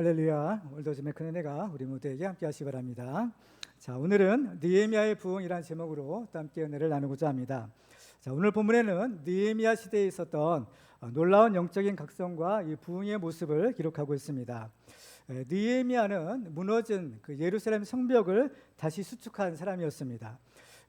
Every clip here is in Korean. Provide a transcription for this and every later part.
할렐루야. 오늘도 주님의 큰 은혜가 우리 모두에게 함께 하시기 바랍니다. 자, 오늘은 느헤미야의 부흥이라는 제목으로 또 함께 은혜를 나누고자 합니다. 자, 오늘 본문에는 느헤미야 시대에 있었던 놀라운 영적인 각성과 이 부흥의 모습을 기록하고 있습니다. 느헤미야는 무너진 그 예루살렘 성벽을 다시 수축한 사람이었습니다.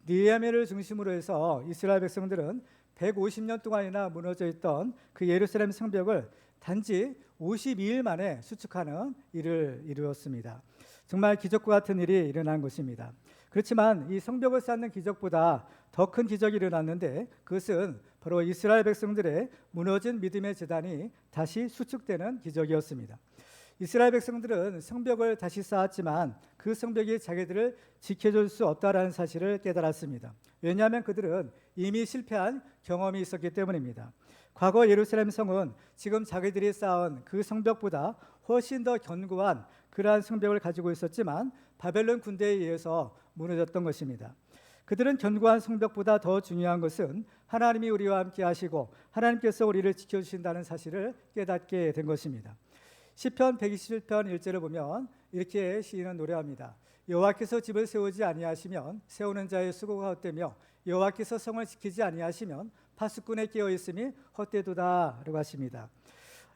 느헤미야를 중심으로 해서 이스라엘 백성들은 150년 동안이나 무너져 있던 그 예루살렘 성벽을 단지 52일 만에 수축하는 일을 이루었습니다. 정말 기적과 같은 일이 일어난 것입니다. 그렇지만 이 성벽을 쌓는 기적보다 더 큰 기적이 일어났는데, 그것은 바로 이스라엘 백성들의 무너진 믿음의 제단이 다시 수축되는 기적이었습니다. 이스라엘 백성들은 성벽을 다시 쌓았지만 그 성벽이 자기들을 지켜줄 수 없다라는 사실을 깨달았습니다. 왜냐하면 그들은 이미 실패한 경험이 있었기 때문입니다. 과거 예루살렘 성은 지금 자기들이 쌓은 그 성벽보다 훨씬 더 견고한 그러한 성벽을 가지고 있었지만 바벨론 군대에 의해서 무너졌던 것입니다. 그들은 견고한 성벽보다 더 중요한 것은 하나님이 우리와 함께 하시고 하나님께서 우리를 지켜주신다는 사실을 깨닫게 된 것입니다. 시편 127편 1절을 보면 이렇게 시인은 노래합니다. 여호와께서 집을 세우지 아니하시면 세우는 자의 수고가 헛되며 여호와께서 성을 지키지 아니하시면 파수꾼의 깨어있음이 헛되도다 라고 하십니다.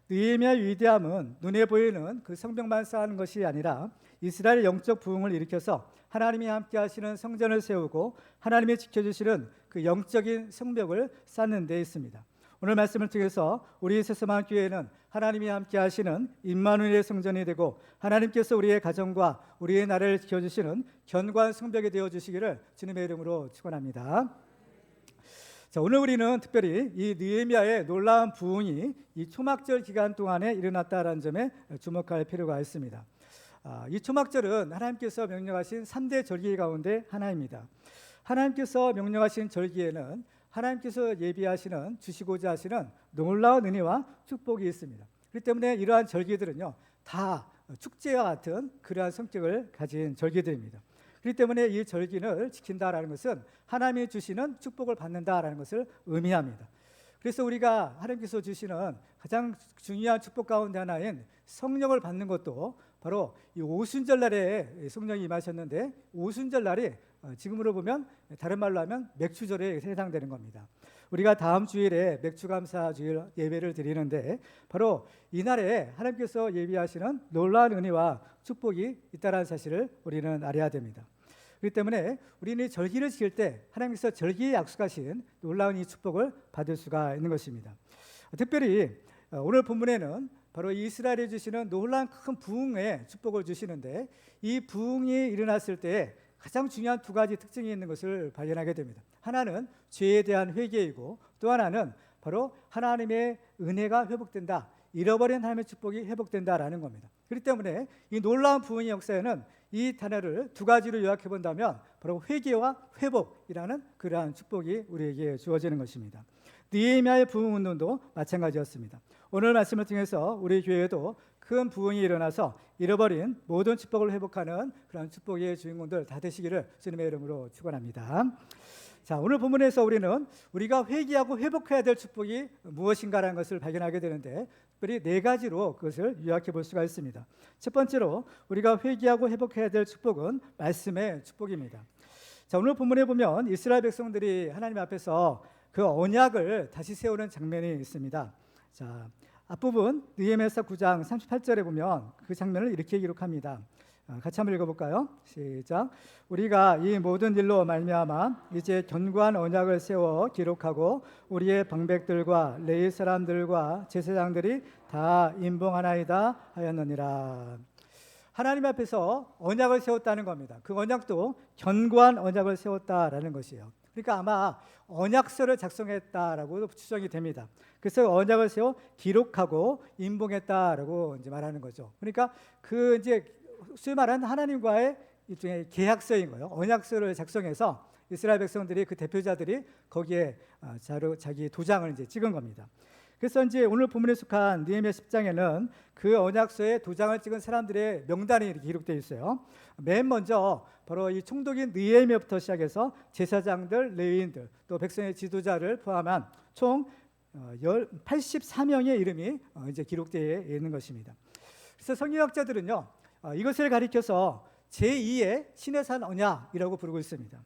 느헤미야의 위대함은 눈에 보이는 그 성벽만 쌓는 것이 아니라 이스라엘의 영적 부흥을 일으켜서 하나님이 함께 하시는 성전을 세우고 하나님이 지켜주시는 그 영적인 성벽을 쌓는 데 있습니다. 오늘 말씀을 통해서 우리 세서만 교회는 하나님이 함께 하시는 임마누엘의 성전이 되고 하나님께서 우리의 가정과 우리의 나라를 지켜주시는 견고한 성벽이 되어주시기를 주님의 이름으로 축원합니다. 자, 오늘 우리는 특별히 이 느헤미야의 놀라운 부흥이 이 초막절 기간 동안에 일어났다는 점에 주목할 필요가 있습니다. 이 초막절은 하나님께서 명령하신 3대 절기 가운데 하나입니다. 하나님께서 명령하신 절기에는 하나님께서 예비하시는 주시고자 하시는 놀라운 은혜와 축복이 있습니다. 그렇기 때문에 이러한 절기들은요 다 축제와 같은 그러한 성격을 가진 절기들입니다. 그렇기 때문에 이 절기를 지킨다라는 것은 하나님이 주시는 축복을 받는다라는 것을 의미합니다. 그래서 우리가 하나님께서 주시는 가장 중요한 축복 가운데 하나인 성령을 받는 것도 바로 이 오순절 날에 성령이 임하셨는데, 오순절 날이 지금으로 보면 다른 말로 하면 맥주절에 해당되는 겁니다. 우리가 다음 주일에 맥주감사주일 예배를 드리는데 바로 이날에 하나님께서 예비하시는 놀라운 은혜와 축복이 있다는 사실을 우리는 알아야 됩니다. 그렇기 때문에 우리는 절기를 지킬 때 하나님께서 절기에 약속하신 놀라운 이 축복을 받을 수가 있는 것입니다. 특별히 오늘 본문에는 바로 이스라엘에 주시는 놀라운 큰 부흥의 축복을 주시는데, 이 부흥이 일어났을 때 가장 중요한 두 가지 특징이 있는 것을 발견하게 됩니다. 하나는 죄에 대한 회개이고, 또 하나는 바로 하나님의 은혜가 회복된다, 잃어버린 하나님의 축복이 회복된다라는 겁니다. 그렇기 때문에 이 놀라운 부흥의 역사에는 이 단어를 두 가지로 요약해 본다면 바로 회개와 회복이라는 그러한 축복이 우리에게 주어지는 것입니다. 느헤미야의 부흥 운동도 마찬가지였습니다. 오늘 말씀을 통해서 우리 교회에도 큰 부흥이 일어나서 잃어버린 모든 축복을 회복하는 그런 축복의 주인공들 다 되시기를 주님의 이름으로 축원합니다. 자, 오늘 본문에서 우리는 우리가 회개하고 회복해야 될 축복이 무엇인가라는 것을 발견하게 되는데, 특별히 네 가지로 그것을 요약해 볼 수가 있습니다. 첫 번째로 우리가 회개하고 회복해야 될 축복은 말씀의 축복입니다. 자, 오늘 본문에 보면 이스라엘 백성들이 하나님 앞에서 그 언약을 다시 세우는 장면이 있습니다. 자, 앞부분 느헤미야서 9장 38절에 보면 그 장면을 이렇게 기록합니다. 같이 한번 읽어볼까요? 시작. 우리가 이 모든 일로 말미암아 이제 견고한 언약을 세워 기록하고 우리의 방백들과 레위 사람들과 제사장들이 다 임봉하나이다 하였느니라. 하나님 앞에서 언약을 세웠다는 겁니다. 그 언약도 견고한 언약을 세웠다라는 것이에요. 그러니까 아마 언약서를 작성했다라고 추정이 됩니다. 그래서 언약을 세워 기록하고 임봉했다라고 이제 말하는 거죠. 그러니까 그 이제 소위 말하는 하나님과의 일종의 계약서인 거예요. 언약서를 작성해서 이스라엘 백성들이 그 대표자들이 거기에 자기 도장을 이제 찍은 겁니다. 그래서 이제 오늘 본문에 속한 느헤미야 10장에는 그 언약서에 도장을 찍은 사람들의 명단이 이렇게 기록되어 있어요. 맨 먼저 바로 이 총독인 느헤미야부터 시작해서 제사장들, 레위인들, 또 백성의 지도자를 포함한 총 84명의 이름이 이제 기록되어 있는 것입니다. 그래서 성경학자들은요, 이것을 가리켜서 제2의 시내산 언약이라고 부르고 있습니다.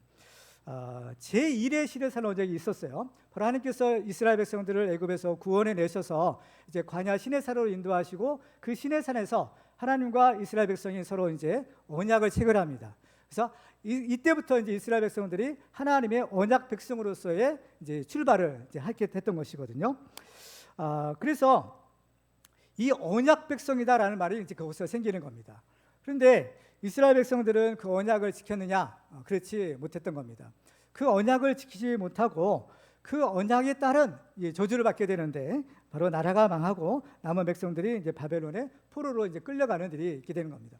제1의 시내산 언약이 있었어요. 바로 하나님께서 이스라엘 백성들을 애굽에서 구원해 내셔서 이제 광야 시내산으로 인도하시고 그 시내산에서 하나님과 이스라엘 백성이 서로 이제 언약을 체결합니다. 그래서 이때부터 이제 이스라엘 백성들이 하나님의 언약 백성으로서의 이제 출발을 이제 하게 됐던 것이거든요. 그래서 이 언약 백성이다라는 말이 이제 거기서 생기는 겁니다. 그런데 이스라엘 백성들은 그 언약을 지켰느냐? 그렇지 못했던 겁니다. 그 언약을 지키지 못하고 그 언약에 따른 저주를 받게 되는데 바로 나라가 망하고 남은 백성들이 이제 바벨론의 포로로 이제 끌려가는 일이 있게 되는 겁니다.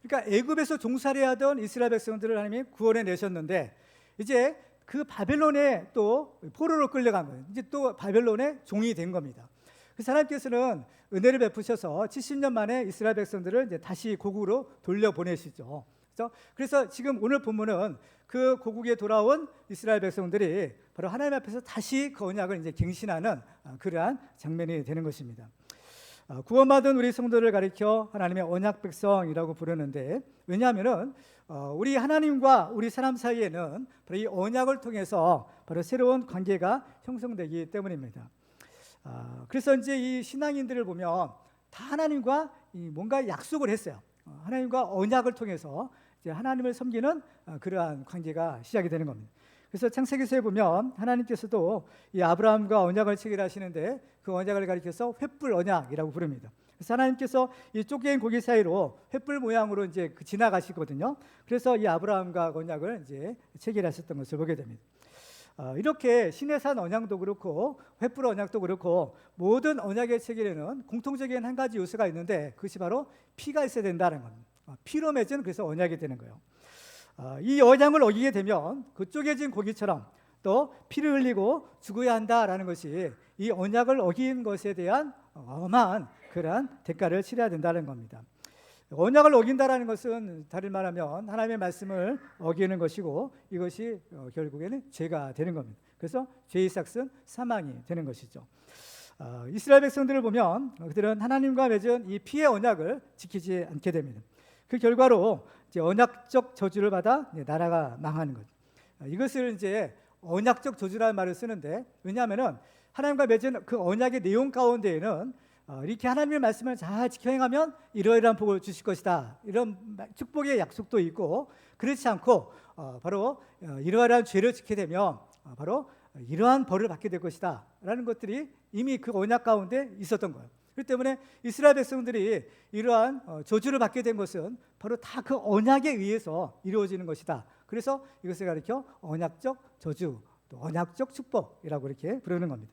그러니까 애굽에서 종살이 하던 이스라엘 백성들을 하나님이 구원해 내셨는데 이제 그 바벨론에 또 포로로 끌려간 거예요. 이제 또 바벨론의 종이 된 겁니다. 그래서 하나님께서는 은혜를 베푸셔서 70년 만에 이스라엘 백성들을 이제 다시 고국으로 돌려보내시죠. 그래서 지금 오늘 본문은 그 고국에 돌아온 이스라엘 백성들이 바로 하나님 앞에서 다시 그 언약을 이제 갱신하는 그러한 장면이 되는 것입니다. 구원받은 우리 성도를 가리켜 하나님의 언약 백성이라고 부르는데, 왜냐하면은 우리 하나님과 우리 사람 사이에는 바로 이 언약을 통해서 바로 새로운 관계가 형성되기 때문입니다. 그래서 이제 이 신앙인들을 보면 다 하나님과 뭔가 약속을 했어요. 하나님과 언약을 통해서 이제 하나님을 섬기는 그러한 관계가 시작이 되는 겁니다. 그래서 창세기서에 보면 하나님께서도 이 아브라함과 언약을 체결하시는데 그 언약을 가리켜서 횃불 언약이라고 부릅니다. 그래서 하나님께서 이 쪼개인 고기 사이로 횃불 모양으로 이제 지나가시거든요. 그래서 이 아브라함과 언약을 이제 체결하셨던 것을 보게 됩니다. 이렇게 시내산 언약도 그렇고 횃불 언약도 그렇고 모든 언약의 체결에는 공통적인 한 가지 요소가 있는데 그것이 바로 피가 있어야 된다는 겁니다. 피로 맺은 그래서 언약이 되는 거예요. 이 언약을 어기게 되면 그 쪼개진 고기처럼 또 피를 흘리고 죽어야 한다라는 것이 이 언약을 어긴 것에 대한 어마한 그러한 대가를 치러야 된다는 겁니다. 언약을 어긴다라는 것은 다른 말하면 하나님의 말씀을 어기는 것이고 이것이 결국에는 죄가 되는 겁니다. 그래서 죄의 삭은 사망이 되는 것이죠. 이스라엘 백성들을 보면 그들은 하나님과 맺은 이 피의 언약을 지키지 않게 됩니다. 그 결과로 이제 언약적 저주를 받아 나라가 망하는 거죠. 이것을 이제 언약적 저주라는 말을 쓰는데, 왜냐하면은 하나님과 맺은 그 언약의 내용 가운데에는 이렇게 하나님의 말씀을 잘 지켜 행하면 이러이러한 복을 주실 것이다, 이런 축복의 약속도 있고, 그렇지 않고 바로 이러이러한 죄를 지게 되면 바로 이러한 벌을 받게 될 것이다 라는 것들이 이미 그 언약 가운데 있었던 거예요. 그렇기 때문에 이스라엘 백성들이 이러한 저주를 받게 된 것은 바로 다 그 언약에 의해서 이루어지는 것이다. 그래서 이것을 가리켜 언약적 저주, 또 언약적 축복이라고 이렇게 부르는 겁니다.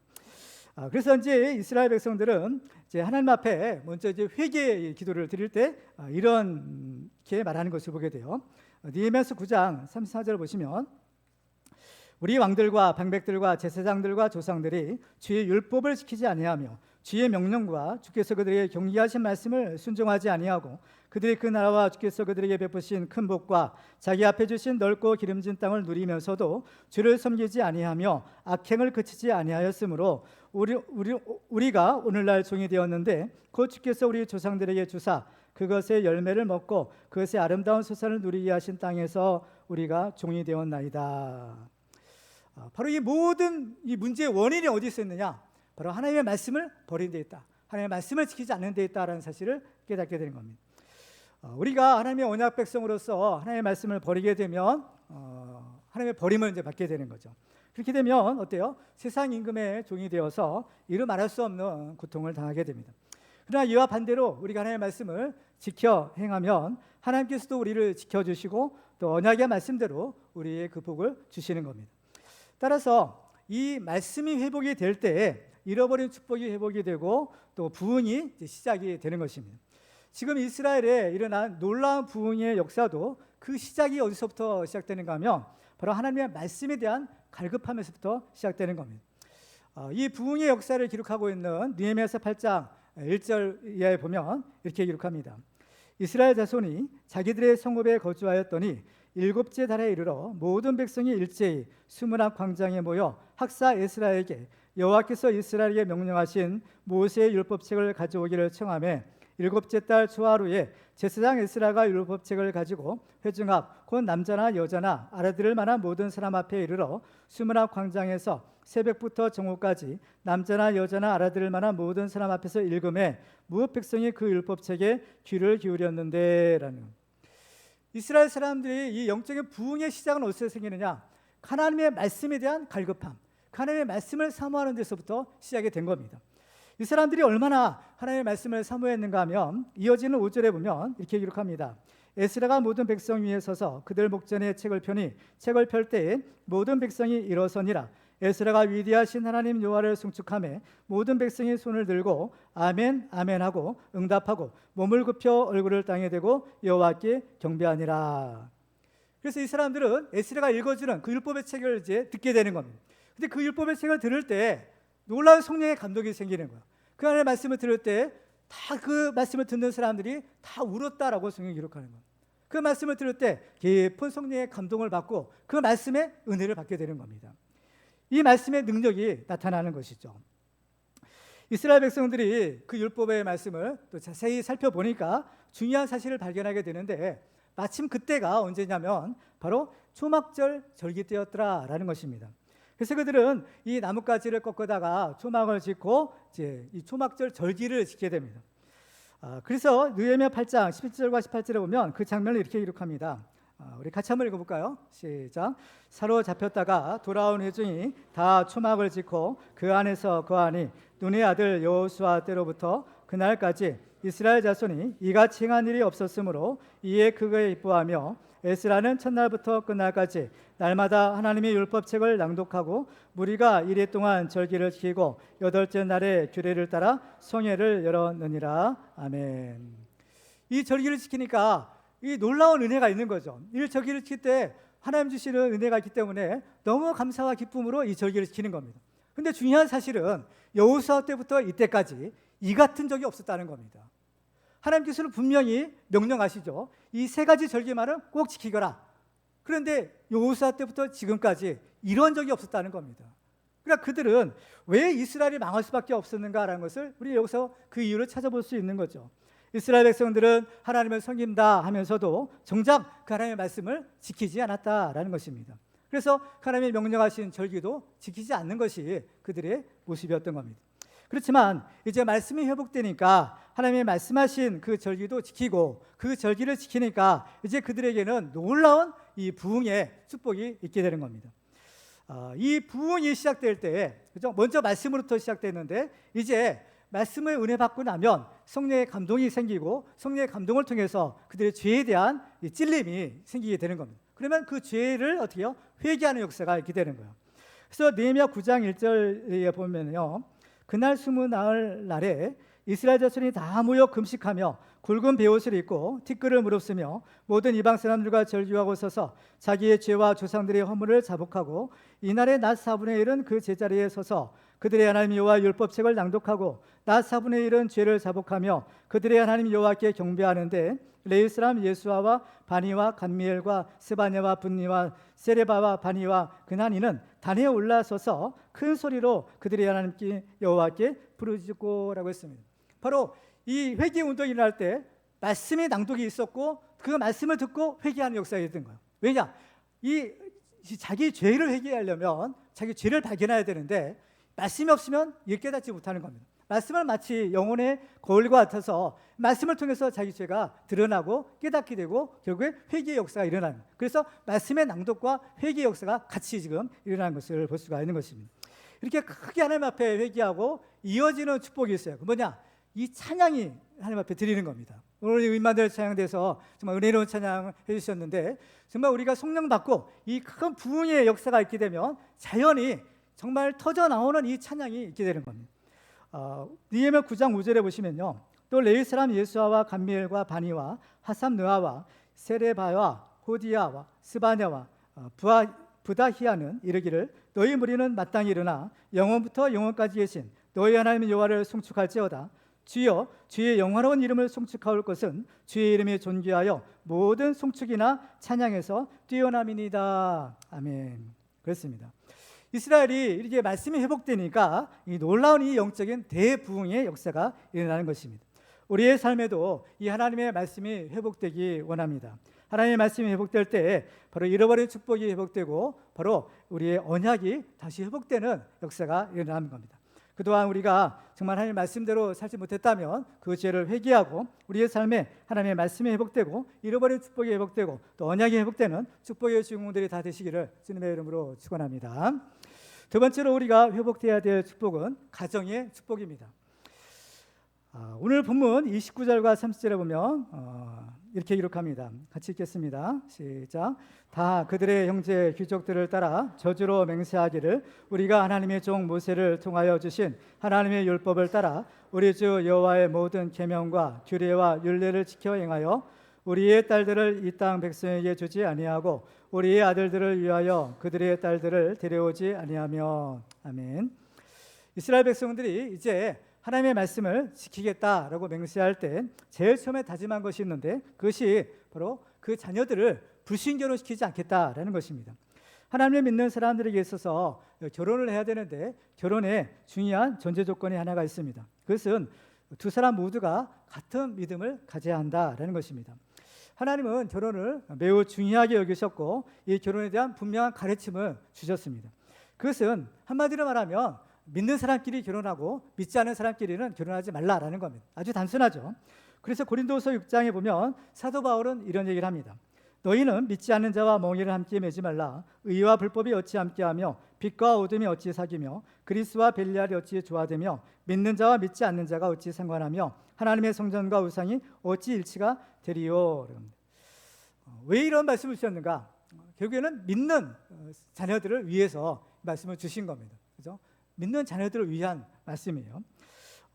그래서 이제 이스라엘 백성들은 이제 하나님 앞에 먼저 이제 회개의 기도를 드릴 때 이렇게 말하는 것을 보게 돼요. 느헤미야서 9장 34절을 보시면, 우리 왕들과 방백들과 제사장들과 조상들이 주의 율법을 지키지 아니하며 주의 명령과 주께서 그들에게 경계하신 말씀을 순종하지 아니하고 그들이 그 나라와 주께서 그들에게 베푸신 큰 복과 자기 앞에 주신 넓고 기름진 땅을 누리면서도 주를 섬기지 아니하며 악행을 그치지 아니하였으므로 우리가 오늘날 종이 되었는데 곧 주께서 우리 조상들에게 주사 그것의 열매를 먹고 그것의 아름다운 소산을 누리게 하신 땅에서 우리가 종이 되었나이다. 바로 이 모든 이 문제의 원인이 어디 있었느냐? 바로 하나님의 말씀을 버린 데 있다, 하나님의 말씀을 지키지 않는 데 있다라는 사실을 깨닫게 되는 겁니다. 우리가 하나님의 언약 백성으로서 하나님의 말씀을 버리게 되면 하나님의 버림을 이제 받게 되는 거죠. 그렇게 되면 어때요? 세상 임금의 종이 되어서 이루 말할 수 없는 고통을 당하게 됩니다. 그러나 이와 반대로 우리가 하나님의 말씀을 지켜 행하면 하나님께서도 우리를 지켜주시고 또 언약의 말씀대로 우리의 그 복을 주시는 겁니다. 따라서 이 말씀이 회복이 될 때에 잃어버린 축복이 회복이 되고 또 부흥이 이제 시작이 되는 것입니다. 지금 이스라엘에 일어난 놀라운 부흥의 역사도 그 시작이 어디서부터 시작되는가 하면 바로 하나님의 말씀에 대한 갈급함에서부터 시작되는 겁니다. 이 부흥의 역사를 기록하고 있는 느헤미야서 8장 1절 이하에 보면 이렇게 기록합니다. 이스라엘 자손이 자기들의 성읍에 거주하였더니 일곱째 달에 이르러 모든 백성이 일제히 수문학 광장에 모여 학사 에스라에게 여호와께서 이스라엘에게 명령하신 모세의 율법책을 가져오기를 청하매 일곱째 달 초하루에 제사장 에스라가 율법책을 가지고 회중 앞 곧 남자나 여자나 알아들을 만한 모든 사람 앞에 이르러 수문 앞 광장에서 새벽부터 정오까지 남자나 여자나 알아들을 만한 모든 사람 앞에서 읽음에 무엇 백성이 그 율법책에 귀를 기울였는데 라는. 이스라엘 사람들이 이 영적인 부흥의 시작은 어디서 생기느냐? 하나님의 말씀에 대한 갈급함, 하나님의 말씀을 사모하는 데서부터 시작이 된 겁니다. 이 사람들이 얼마나 하나님의 말씀을 사모했는가 하면 이어지는 5절에 보면 이렇게 기록합니다. 에스라가 모든 백성 위에 서서 그들 목전에 책을 펴니 책을 펼 때에 모든 백성이 일어서니라. 에스라가 위대하신 하나님 여호와를 송축하며 모든 백성이 손을 들고 아멘 아멘 하고 응답하고 몸을 굽혀 얼굴을 땅에 대고 여호와께 경배하니라. 그래서 이 사람들은 에스라가 읽어주는 그 율법의 책을 이제 듣게 되는 겁니다. 근데 그 율법의 책을 들을 때 놀라운 성령의 감동이 생기는 거예요. 그 안에 말씀을 들을 때 다 그 말씀을 듣는 사람들이 다 울었다라고 성경이 기록하는 거예요. 그 말씀을 들을 때 깊은 성령의 감동을 받고 그 말씀의 은혜를 받게 되는 겁니다. 이 말씀의 능력이 나타나는 것이죠. 이스라엘 백성들이 그 율법의 말씀을 또 자세히 살펴보니까 중요한 사실을 발견하게 되는데 마침 그때가 언제냐면 바로 초막절 절기 때였더라라는 것입니다. 그래서 그들은 이 나뭇가지를 꺾다가 초막을 짓고 이제 이 초막절 절기를 지키게 됩니다. 그래서 느헤미야 8장 17절과 18절에 보면 그 장면을 이렇게 기록합니다. 우리 같이 한번 읽어볼까요? 시작. 사로잡혔다가 돌아온 회중이 다 초막을 짓고 그 안에서 거하니 눈의 아들 여호수아 때로부터 그날까지 이스라엘 자손이 이같이 행한 일이 없었으므로 이에 그거에 기뻐하며 에스라는 첫날부터 끝날까지 날마다 하나님의 율법책을 낭독하고 무리가 이레 동안 절기를 지키고 여덟째 날에 규례를 따라 성회를 열었느니라. 아멘. 이 절기를 지키니까 이 놀라운 은혜가 있는 거죠. 이 절기를 지킬 때 하나님 주시는 은혜가 있기 때문에 너무 감사와 기쁨으로 이 절기를 지키는 겁니다. 근데 중요한 사실은 여호수아 때부터 이때까지 이 같은 적이 없었다는 겁니다. 하나님께서는 분명히 명령하시죠. 이 세 가지 절기만은 꼭 지키거라. 그런데 여호수아 때부터 지금까지 이런 적이 없었다는 겁니다. 그러니까 그들은 왜 이스라엘이 망할 수밖에 없었는가라는 것을 우리 여기서 그 이유를 찾아볼 수 있는 거죠. 이스라엘 백성들은 하나님을 섬긴다 하면서도 정작 그 하나님의 말씀을 지키지 않았다라는 것입니다. 그래서 하나님이 명령하신 절기도 지키지 않는 것이 그들의 모습이었던 겁니다. 그렇지만 이제 말씀이 회복되니까 하나님이 말씀하신 그 절기도 지키고 그 절기를 지키니까 이제 그들에게는 놀라운 이 부흥의 축복이 있게 되는 겁니다. 이 부흥이 시작될 때, 그죠? 먼저 말씀으로부터 시작됐는데 이제 말씀을 은혜 받고 나면 성령의 감동이 생기고 성령의 감동을 통해서 그들의 죄에 대한 이 찔림이 생기게 되는 겁니다. 그러면 그 죄를 어떻게 해요? 회개하는 역사가 있게 되는 거예요. 그래서 느헤미야 9장 1절에 보면요, 그날 20나흘 날에 이스라엘 자손이 다 모여 금식하며 굵은 베옷을 입고 티끌을 무릅쓰며 모든 이방 사람들과 절기하고 서서 자기의 죄와 조상들의 허물을 자복하고 이날의 낮 4분의 1은 그 제자리에 서서 그들의 하나님 여호와 율법책을 낭독하고 낮 4분의 1은 죄를 자복하며 그들의 하나님 여호와께 경배하는데 레위 사람 예수아와 바니와 감미엘과 스바냐와 분니와 세레바와 바니와 그나니는 단에 올라서서 큰 소리로 그들의 하나님 여호와께 부르짖고라고 했습니다. 바로 이 회개 운동이 일어날 때 말씀의 낭독이 있었고 그 말씀을 듣고 회개하는 역사가 있던 거예요. 왜냐? 이 자기 죄를 회개하려면 자기 죄를 발견해야 되는데 말씀이 없으면 이를 깨닫지 못하는 겁니다. 말씀은 마치 영혼의 거울과 같아서 말씀을 통해서 자기 죄가 드러나고 깨닫게 되고 결국에 회개의 역사가 일어나는 거예요. 그래서 말씀의 낭독과 회개의 역사가 같이 지금 일어나는 것을 볼 수가 있는 것입니다. 이렇게 크게 하나님 앞에 회개하고 이어지는 축복이 있어요. 그 뭐냐? 이 찬양이 하나님 앞에 드리는 겁니다. 오늘 임마누엘 찬양대에서 정말 은혜로운 찬양을 해주셨는데 정말 우리가 성령 받고 이 큰 부흥의 역사가 있게 되면 자연히 정말 터져 나오는 이 찬양이 있게 되는 겁니다. 느헤미야 9장 5절에 보시면요, 또 레위 사람 예수아와 감미엘과 바니와 하삼 느아와 세레바와 호디야와 스바냐와 부다히야는 이르기를 너희 무리는 마땅히 일어나 영원부터 영원까지 계신 너희 하나님 여호와를 송축할지어다. 주여 주의 영화로운 이름을 송축하올 것은 주의 이름이 존귀하여 모든 송축이나 찬양에서 뛰어남이니이다. 아멘. 그렇습니다. 이스라엘이 이렇게 말씀이 회복되니까 이 놀라운 이 영적인 대부흥의 역사가 일어나는 것입니다. 우리의 삶에도 이 하나님의 말씀이 회복되기 원합니다. 하나님의 말씀이 회복될 때 바로 잃어버린 축복이 회복되고 바로 우리의 언약이 다시 회복되는 역사가 일어나는 겁니다. 그동안 우리가 정말 하나님의 말씀대로 살지 못했다면 그 죄를 회개하고 우리의 삶에 하나님의 말씀이 회복되고 잃어버린 축복이 회복되고 또 언약이 회복되는 축복의 주인공들이 다 되시기를 주님의 이름으로 축원합니다. 두 번째로 우리가 회복되어야 될 축복은 가정의 축복입니다. 오늘 본문 29절과 30절에 보면 이렇게 기록합니다. 같이 읽겠습니다. 시작. 다 그들의 형제 귀족들을 따라 저주로 맹세하기를 우리가 하나님의 종 모세를 통하여 주신 하나님의 율법을 따라 우리 주 여호와의 모든 계명과 규례와 율례를 지켜 행하여 우리의 딸들을 이 땅 백성에게 주지 아니하고 우리의 아들들을 위하여 그들의 딸들을 데려오지 아니하며. 아멘. 이스라엘 백성들이 이제 하나님의 말씀을 지키겠다라고 맹세할 때 제일 처음에 다짐한 것이 있는데 그것이 바로 그 자녀들을 불신결혼시키지 않겠다라는 것입니다. 하나님을 믿는 사람들에게 있어서 결혼을 해야 되는데 결혼에 중요한 전제 조건이 하나가 있습니다. 그것은 두 사람 모두가 같은 믿음을 가져야 한다라는 것입니다. 하나님은 결혼을 매우 중요하게 여기셨고 이 결혼에 대한 분명한 가르침을 주셨습니다. 그것은 한마디로 말하면 믿는 사람끼리 결혼하고 믿지 않은 사람끼리는 결혼하지 말라라는 겁니다. 아주 단순하죠. 그래서 고린도서 6장에 보면 사도 바울은 이런 얘기를 합니다. 너희는 믿지 않는 자와 멍에를 함께 매지 말라. 의와 불법이 어찌 함께하며 빛과 어둠이 어찌 사귀며 그리스와 벨리알이 어찌 조화되며 믿는 자와 믿지 않는 자가 어찌 상관하며 하나님의 성전과 우상이 어찌 일치가 되리요. 왜 이런 말씀을 주셨는가? 결국에는 믿는 자녀들을 위해서 말씀을 주신 겁니다. 그죠? 믿는 자녀들을 위한 말씀이에요.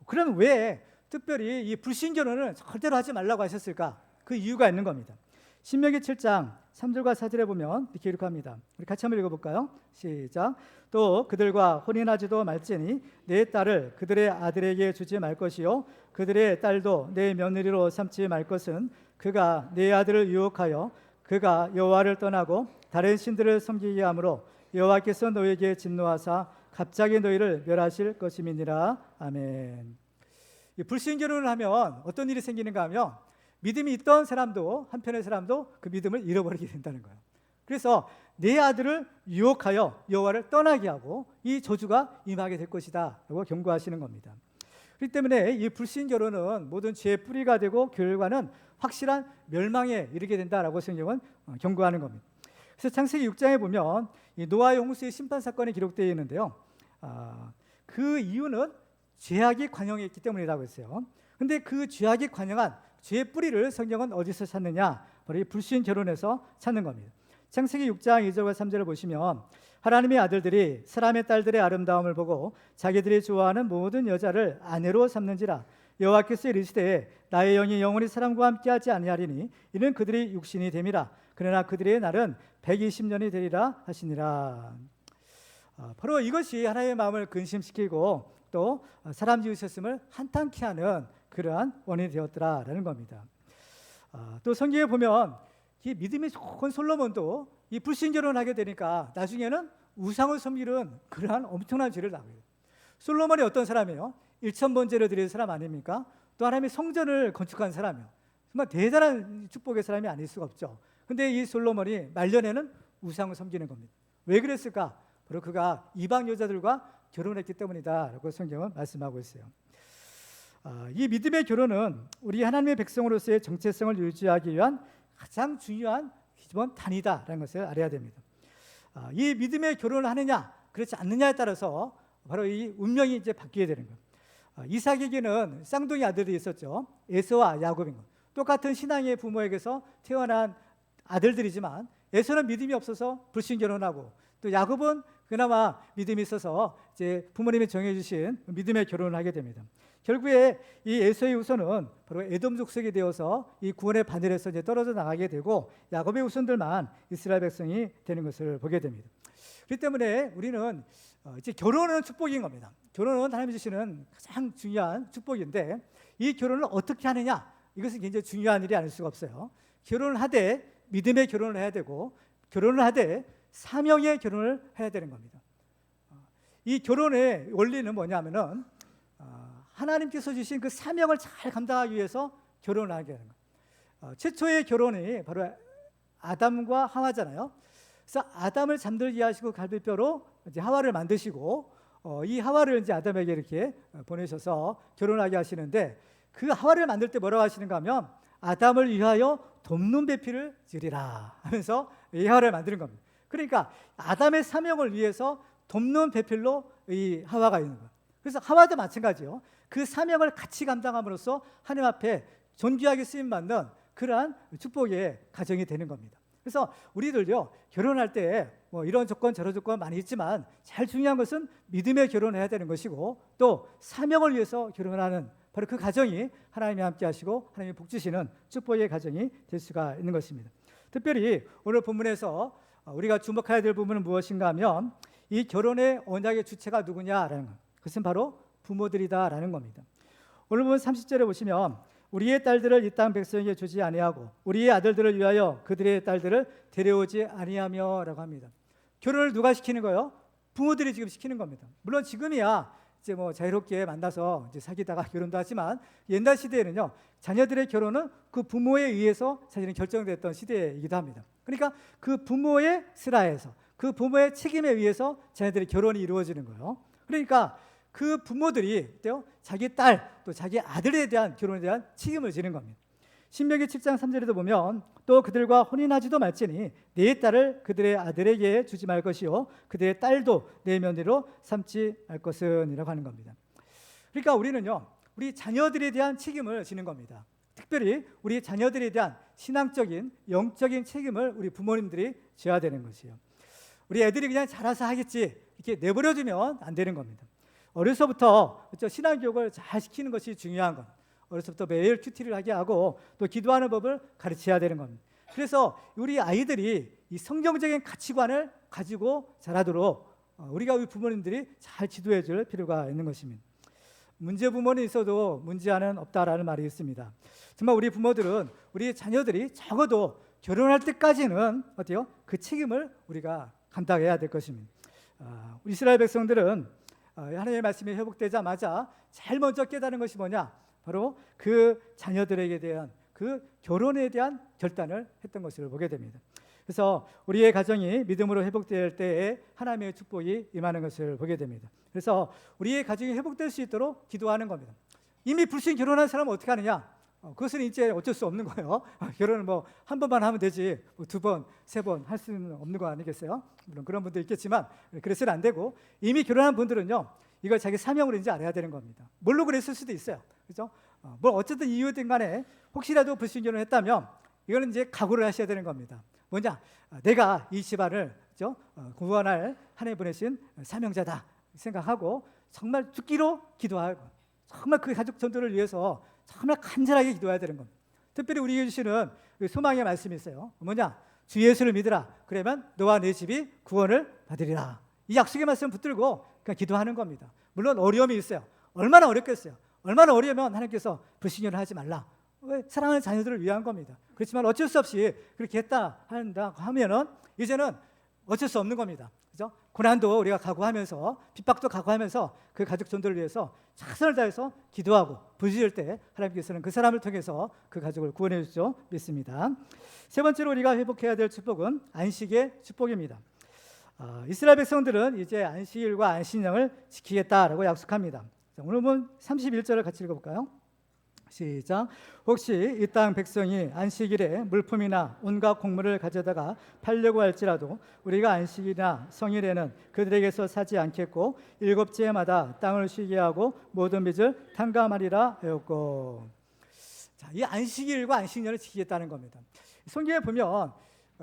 그러면 왜 특별히 이 불신 결혼을 절대로 하지 말라고 하셨을까? 그 이유가 있는 겁니다. 신명기 7장 3절과 4절에 보면 이렇게 기록합니다. 우리 같이 한번 읽어볼까요? 시작. 또 그들과 혼인하지도 말지니 내 딸을 그들의 아들에게 주지 말 것이요 그들의 딸도 내 며느리로 삼지 말 것은 그가 내 아들을 유혹하여 그가 여호와를 떠나고 다른 신들을 섬기게 하므로 여호와께서 너에게 진노하사 갑자기 너희를 멸하실 것임이니라. 아멘. 불신 결혼을 하면 어떤 일이 생기는가 하면 믿음이 있던 사람도 한편의 사람도 그 믿음을 잃어버리게 된다는 거예요. 그래서 내 아들을 유혹하여 여호와를 떠나게 하고 이 저주가 임하게 될 것이다 라고 경고하시는 겁니다. 그렇기 때문에 이 불신 결혼은 모든 죄의 뿌리가 되고 결과는 확실한 멸망에 이르게 된다라고 성경은 경고하는 겁니다. 그래서 창세기 6장에 보면 이 노아의 홍수의 심판 사건이 기록되어 있는데요. 그 이유는 죄악이 관영했기 때문이라고 했어요. 그런데 그 죄악이 관영한 죄의 뿌리를 성경은 어디서 찾느냐? 바로 이 불신 결혼에서 찾는 겁니다. 창세기 6장 2절과 3절을 보시면 하나님의 아들들이 사람의 딸들의 아름다움을 보고 자기들이 좋아하는 모든 여자를 아내로 삼는지라. 여호와께서 이르시되 나의 영이 영원히 사람과 함께하지 아니하리니 이는 그들이 육신이 됨이라. 그러나 그들의 날은 120년이 되리라 하시니라. 바로 이것이 하나님의 마음을 근심시키고 또 사람 지으셨음을 한탄케 하는 그러한 원인이 되었더라라는 겁니다. 또 성경에 보면 이 믿음이 좋은 솔로몬도 이 불신 결혼하게 되니까 나중에는 우상을 섬기는 그러한 엄청난 죄를 당해요. 솔로몬이 어떤 사람이에요? 1,000번제를 드리는 사람 아닙니까? 또 하나님의 성전을 건축한 사람이에요. 정말 대단한 축복의 사람이 아닐 수가 없죠. 근데 이 솔로몬이 말년에는 우상을 섬기는 겁니다. 왜 그랬을까? 바로 그가 이방 여자들과 결혼했기 때문이다 라고 성경은 말씀하고 있어요. 이 믿음의 결혼은 우리 하나님의 백성으로서의 정체성을 유지하기 위한 가장 중요한 기본 단위다라는 것을 알아야 됩니다. 이 믿음의 결혼을 하느냐 그렇지 않느냐에 따라서 바로 이 운명이 이제 바뀌게 되는 거예요. 이삭에게는 쌍둥이 아들이 있었죠. 에서와 야곱인 것. 똑같은 신앙의 부모에게서 태어난 아들들이지만 에서는 믿음이 없어서 불신 결혼하고 또 야곱은 그나마 믿음이 있어서 이제 부모님이 정해주신 믿음의 결혼을 하게 됩니다. 결국에 이 에서의 후손은 바로 에돔 족속이 되어서 이 구원의 바늘에서 이제 떨어져 나가게 되고 야곱의 후손들만 이스라엘 백성이 되는 것을 보게 됩니다. 그렇기 때문에 우리는 이제 결혼은 축복인 겁니다. 결혼은 하나님이 주시는 가장 중요한 축복인데 이 결혼을 어떻게 하느냐 이것은 굉장히 중요한 일이 아닐 수가 없어요. 결혼을 하되 믿음의 결혼을 해야 되고 결혼을 하되 사명의 결혼을 해야 되는 겁니다. 이 결혼의 원리는 뭐냐면은 하나님께서 주신 그 사명을 잘 감당하기 위해서 결혼을 하게 되는 거예요. 최초의 결혼이 바로 아담과 하와잖아요. 그래서 아담을 잠들게 하시고 갈비뼈로 이제 하와를 만드시고 이 하와를 이제 아담에게 이렇게 보내셔서 결혼하게 하시는데, 그 하와를 만들 때 뭐라고 하시는가 하면 아담을 위하여 돕는 배필을 지으리라 하면서 이 하와를 만드는 겁니다. 그러니까 아담의 사명을 위해서 돕는 배필로 이 하와가 있는 거예요. 그래서 하와도 마찬가지예요. 그 사명을 같이 감당함으로써 하나님 앞에 존귀하게 쓰임받는 그러한 축복의 가정이 되는 겁니다. 그래서 우리들요, 결혼할 때 뭐 이런 조건 저런 조건 많이 있지만 제일 중요한 것은 믿음의 결혼을 해야 되는 것이고, 또 사명을 위해서 결혼하는 바로 그 가정이 하나님이 함께 하시고 하나님이 복 주시는 축복의 가정이 될 수가 있는 것입니다. 특별히 오늘 본문에서 우리가 주목해야 될 부분은 무엇인가 하면 이 결혼의 언약의 주체가 누구냐라는 것, 그것은 바로 부모들이다라는 겁니다. 오늘 보면 30절에 보시면 우리의 딸들을 이 땅 백성에게 주지 아니하고 우리의 아들들을 위하여 그들의 딸들을 데려오지 아니하며라고 합니다. 결혼을 누가 시키는 거예요? 부모들이 지금 시키는 겁니다. 물론 지금이야 이제 뭐 자유롭게 만나서 이제 사귀다가 결혼도 하지만, 옛날 시대에는요, 자녀들의 결혼은 그 부모에 의해서 사실은 결정됐던 시대이기도 합니다. 그러니까 그 부모의 슬하에서, 그 부모의 책임에 의해서 자녀들의 결혼이 이루어지는 거예요. 그러니까 그 부모들이 자기 딸 또 자기 아들에 대한 결혼에 대한 책임을 지는 겁니다. 신명기 7장 3절에도 보면 또 그들과 혼인하지도 말지니 네 딸을 그들의 아들에게 주지 말 것이요 그들의 딸도 내 며느리로 삼지 말 것은 이라고 하는 겁니다. 그러니까 우리는요, 우리 자녀들에 대한 책임을 지는 겁니다. 특별히 우리 자녀들에 대한 신앙적인 영적인 책임을 우리 부모님들이 져야 되는 것이에요. 우리 애들이 그냥 자라서 하겠지 이렇게 내버려두면 안 되는 겁니다. 어려서부터 신앙교육을 잘 시키는 것이 중요한 것. 어려서부터 매일 큐티를 하게 하고 또 기도하는 법을 가르쳐야 되는 겁니다. 그래서 우리 아이들이 이 성경적인 가치관을 가지고 자라도록 우리가 우리 부모님들이 잘 지도해 줄 필요가 있는 것입니다. 문제 부모는 있어도 문제아는 없다라는 말이 있습니다. 정말 우리 부모들은 우리 자녀들이 적어도 결혼할 때까지는 어때요? 그 책임을 우리가 감당해야 될 것입니다. 이스라엘 백성들은 하나님의 말씀이 회복되자마자 제일 먼저 깨달은 것이 뭐냐? 바로 그 자녀들에게 대한 그 결혼에 대한 결단을 했던 것을 보게 됩니다. 그래서 우리의 가정이 믿음으로 회복될 때에 하나님의 축복이 임하는 것을 보게 됩니다. 그래서 우리의 가정이 회복될 수 있도록 기도하는 겁니다. 이미 불신 결혼한 사람은 어떻게 하느냐? 그것은 이제 어쩔 수 없는 거예요. 결혼을 뭐 한 번만 하면 되지 뭐 두 번, 세 번 할 수는 없는 거 아니겠어요? 물론 그런 분도 있겠지만 그래서는 안 되고, 이미 결혼한 분들은요, 이걸 자기 사명으로 이제 알아야 되는 겁니다. 뭘로 그랬을 수도 있어요, 그렇죠? 뭐 어쨌든 이유든 간에 혹시라도 불신 결혼을 했다면 이거는 이제 각오를 하셔야 되는 겁니다. 뭐냐? 내가 이 집안을 그렇죠? 구원할 하나님 보내신 사명자다 생각하고 정말 죽기로 기도하고 정말 그 가족 전도를 위해서 정말 간절하게 기도해야 되는 겁니다. 특별히 우리에게 주시는 소망의 말씀이 있어요. 뭐냐? 주 예수를 믿으라. 그러면 너와 내 집이 구원을 받으리라. 이 약속의 말씀 붙들고 그냥 기도하는 겁니다. 물론 어려움이 있어요. 얼마나 어렵겠어요. 얼마나 어려우면 하나님께서 불신을 하지 말라. 왜? 사랑하는 자녀들을 위한 겁니다. 그렇지만 어쩔 수 없이 그렇게 한다 하면은 이제는 어쩔 수 없는 겁니다. 그죠? 고난도 우리가 각오하면서 핍박도 각오하면서 그 가족 전도를 위해서 최선을 다해서 기도하고 부지럴 때 하나님께서는 그 사람을 통해서 그 가족을 구원해 주시죠. 믿습니다. 세 번째로 우리가 회복해야 될 축복은 안식의 축복입니다. 이스라엘 백성들은 이제 안식일과 안식년을 지키겠다라고 약속합니다. 오늘 본 31절을 같이 읽어볼까요? 시작. 혹시 이 땅 백성이 안식일에 물품이나 온갖 곡물을 가져다가 팔려고 할지라도 우리가 안식일이나 성일에는 그들에게서 사지 않겠고 일곱째마다 땅을 쉬게 하고 모든 빚을 탕감하리라 하였고. 자, 이 안식일과 안식년을 지키겠다는 겁니다. 성경에 보면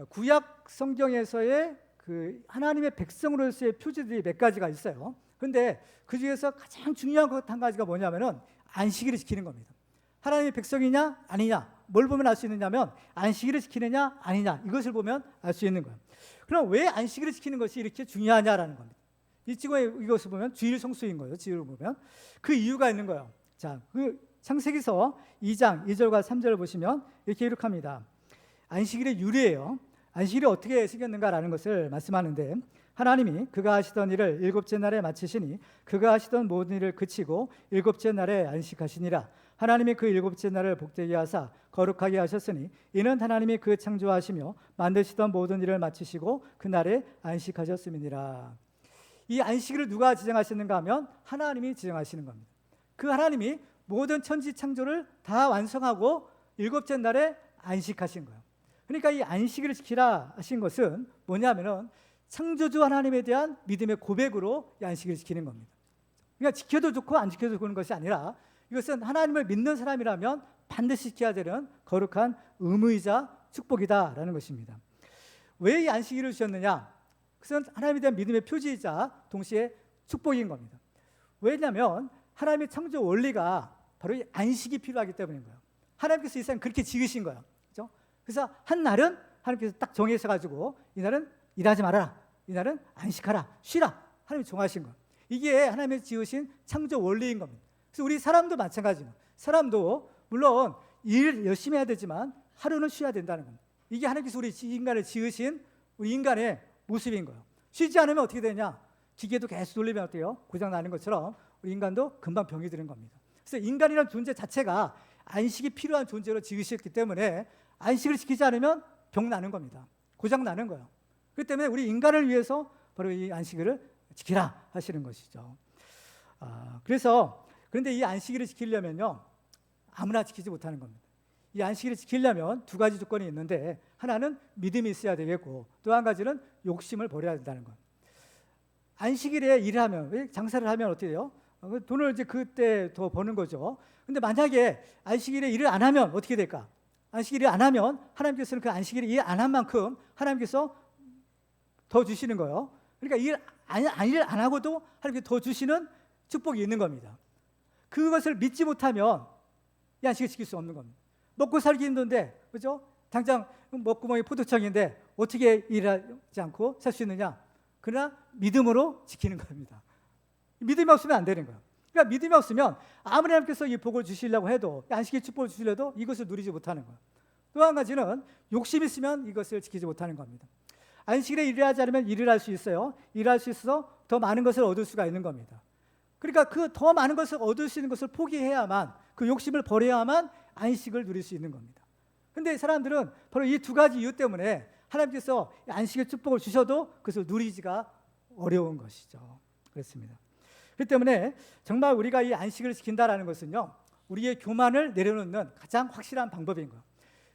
구약 성경에서의 그 하나님의 백성으로서의 표지들이 몇 가지가 있어요. 그런데 그 중에서 가장 중요한 것 한 가지가 뭐냐면은 안식일을 지키는 겁니다. 하나님의 백성이냐 아니냐, 뭘 보면 알 수 있느냐면 안식일을 지키느냐 아니냐, 이것을 보면 알 수 있는 거예요. 그럼 왜 안식일을 지키는 것이 이렇게 중요하냐라는 겁니다. 이것을 보면 주일 성수인 거예요. 주일을 보면 그 이유가 있는 거예요. 자, 그 창세기서 2장 2절과 3절을 보시면 이렇게 기록합니다. 안식일의 유래예요. 안식일이 어떻게 생겼는가라는 것을 말씀하는데, 하나님이 그가 하시던 일을 일곱째 날에 마치시니 그가 하시던 모든 일을 그치고 일곱째 날에 안식하시니라. 하나님이 그 일곱째 날을 복되게 하사 거룩하게 하셨으니 이는 하나님이 그 창조하시며 만드시던 모든 일을 마치시고 그 날에 안식하셨음이니라. 이 안식일을 누가 지정하시는가 하면 하나님이 지정하시는 겁니다. 그 하나님이 모든 천지 창조를 다 완성하고 일곱째 날에 안식하신 거예요. 그러니까 이 안식일을 지키라 하신 것은 뭐냐면은 창조주 하나님에 대한 믿음의 고백으로 이 안식일을 지키는 겁니다. 그러니까 지켜도 좋고 안 지켜도 좋은 것이 아니라 이것은 하나님을 믿는 사람이라면 반드시 지켜야 되는 거룩한 의무이자 축복이다라는 것입니다. 왜 이 안식일을 주셨느냐? 그것은 하나님에 대한 믿음의 표지이자 동시에 축복인 겁니다. 왜냐하면 하나님의 창조 원리가 바로 이 안식이 필요하기 때문인 거예요. 하나님께서 이 세상 그렇게 지으신 거예요. 그렇죠? 그래서 한 날은 하나님께서 딱 정해서 이날은 일하지 말아라, 이날은 안식하라, 쉬라, 하나님이 정하신 거예요. 이게 하나님이 지으신 창조 원리인 겁니다. 그래서 우리 사람도 마찬가지입니다. 사람도 물론 일 열심히 해야 되지만 하루는 쉬어야 된다는 겁니다. 이게 하나님께서 우리 인간을 지으신 우리 인간의 모습인 거예요. 쉬지 않으면 어떻게 되냐? 기계도 계속 돌리면 어때요? 고장 나는 것처럼 우리 인간도 금방 병이 드는 겁니다. 그래서 인간이라는 존재 자체가 안식이 필요한 존재로 지으셨기 때문에 안식을 지키지 않으면 병 나는 겁니다. 고장 나는 거예요. 그렇기 때문에 우리 인간을 위해서 바로 이 안식일을 지키라 하시는 것이죠. 그런데 이 안식일을 지키려면요, 아무나 지키지 못하는 겁니다. 이 안식일을 지키려면 두 가지 조건이 있는데, 하나는 믿음이 있어야 되겠고 또 한 가지는 욕심을 버려야 된다는 것. 안식일에 일을 하면, 장사를 하면 어떻게 돼요? 돈을 이제 그때 더 버는 거죠. 근데 만약에 안식일에 일을 안 하면 어떻게 될까? 안식일을 안 하면 하나님께서는 그 안식일에 일 안 한 만큼 하나님께서 더 주시는 거예요. 그러니까 일 안 하고도 하나님께서 더 주시는 축복이 있는 겁니다. 그것을 믿지 못하면 이 안식을 지킬 수 없는 겁니다. 먹고 살기 힘든데, 그죠? 당장 먹구멍이 포도청인데 어떻게 일하지 않고 살 수 있느냐? 그러나 믿음으로 지키는 겁니다. 믿음이 없으면 안 되는 거예요. 그러니까 믿음이 없으면 아무리 하나님께서 이 복을 주시려고 해도, 안식의 축복을 주시려도 이것을 누리지 못하는 거예요. 또 한 가지는 욕심이 있으면 이것을 지키지 못하는 겁니다. 안식일에 일을 하지 않으면 일을 할 수 있어요. 일할 수 있어서 더 많은 것을 얻을 수가 있는 겁니다. 그러니까 그 더 많은 것을 얻을 수 있는 것을 포기해야만, 그 욕심을 버려야만 안식을 누릴 수 있는 겁니다. 그런데 사람들은 바로 이 두 가지 이유 때문에 하나님께서 안식의 축복을 주셔도 그것을 누리지가 어려운 것이죠. 그렇습니다. 그렇기 때문에 정말 우리가 이 안식을 지킨다라는 것은요, 우리의 교만을 내려놓는 가장 확실한 방법인 거예요.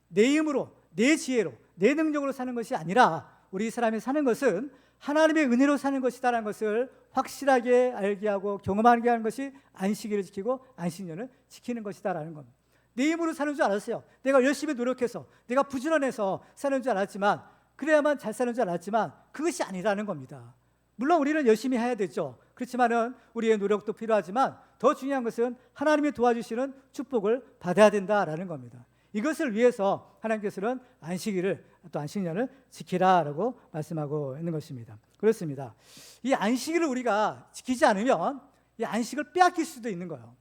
내 힘으로, 내 지혜로, 내 능력으로 사는 것이 아니라 우리 사람이 사는 것은 하나님의 은혜로 사는 것이다라는 것을 확실하게 알게 하고 경험하게 하는 것이 안식일을 지키고 안식년을 지키는 것이다라는 겁니다. 내 힘으로 사는 줄 알았어요. 내가 열심히 노력해서, 내가 부지런해서 사는 줄 알았지만, 그래야만 잘 사는 줄 알았지만 그것이 아니라는 겁니다. 물론 우리는 열심히 해야 되죠. 그렇지만은 우리의 노력도 필요하지만 더 중요한 것은 하나님이 도와주시는 축복을 받아야 된다라는 겁니다. 이것을 위해서 하나님께서는 안식일을, 또 안식년을 지키라라고 말씀하고 있는 것입니다. 그렇습니다. 이 안식일을 우리가 지키지 않으면 이 안식을 빼앗길 수도 있는 거예요.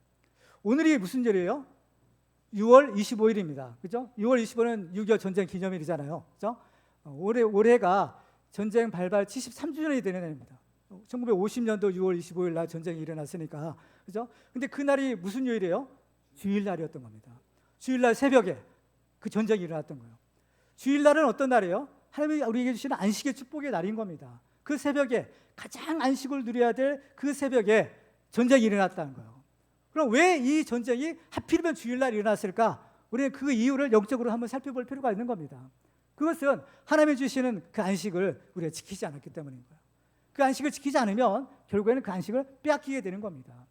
오늘이 무슨 절이에요? 6월 25일입니다. 그죠? 6월 25일은 6.25 전쟁 기념일이잖아요. 그죠? 올해가 전쟁 발발 73주년이 되는 해입니다. 1950년도 6월 25일 날 전쟁이 일어났으니까. 그죠? 근데 그날이 무슨 요일이에요? 주일날이었던 겁니다. 주일날 새벽에 그 전쟁이 일어났던 거예요. 주일날은 어떤 날이에요? 하나님이 우리에게 주시는 안식의 축복의 날인 겁니다. 그 새벽에 가장 안식을 누려야 될 그 새벽에 전쟁이 일어났다는 거예요. 그럼 왜 이 전쟁이 하필이면 주일날 일어났을까? 우리는 그 이유를 영적으로 한번 살펴볼 필요가 있는 겁니다. 그것은 하나님이 주시는 그 안식을 우리가 지키지 않았기 때문인 거예요. 그 안식을 지키지 않으면 결국에는 그 안식을 빼앗기게 되는 겁니다.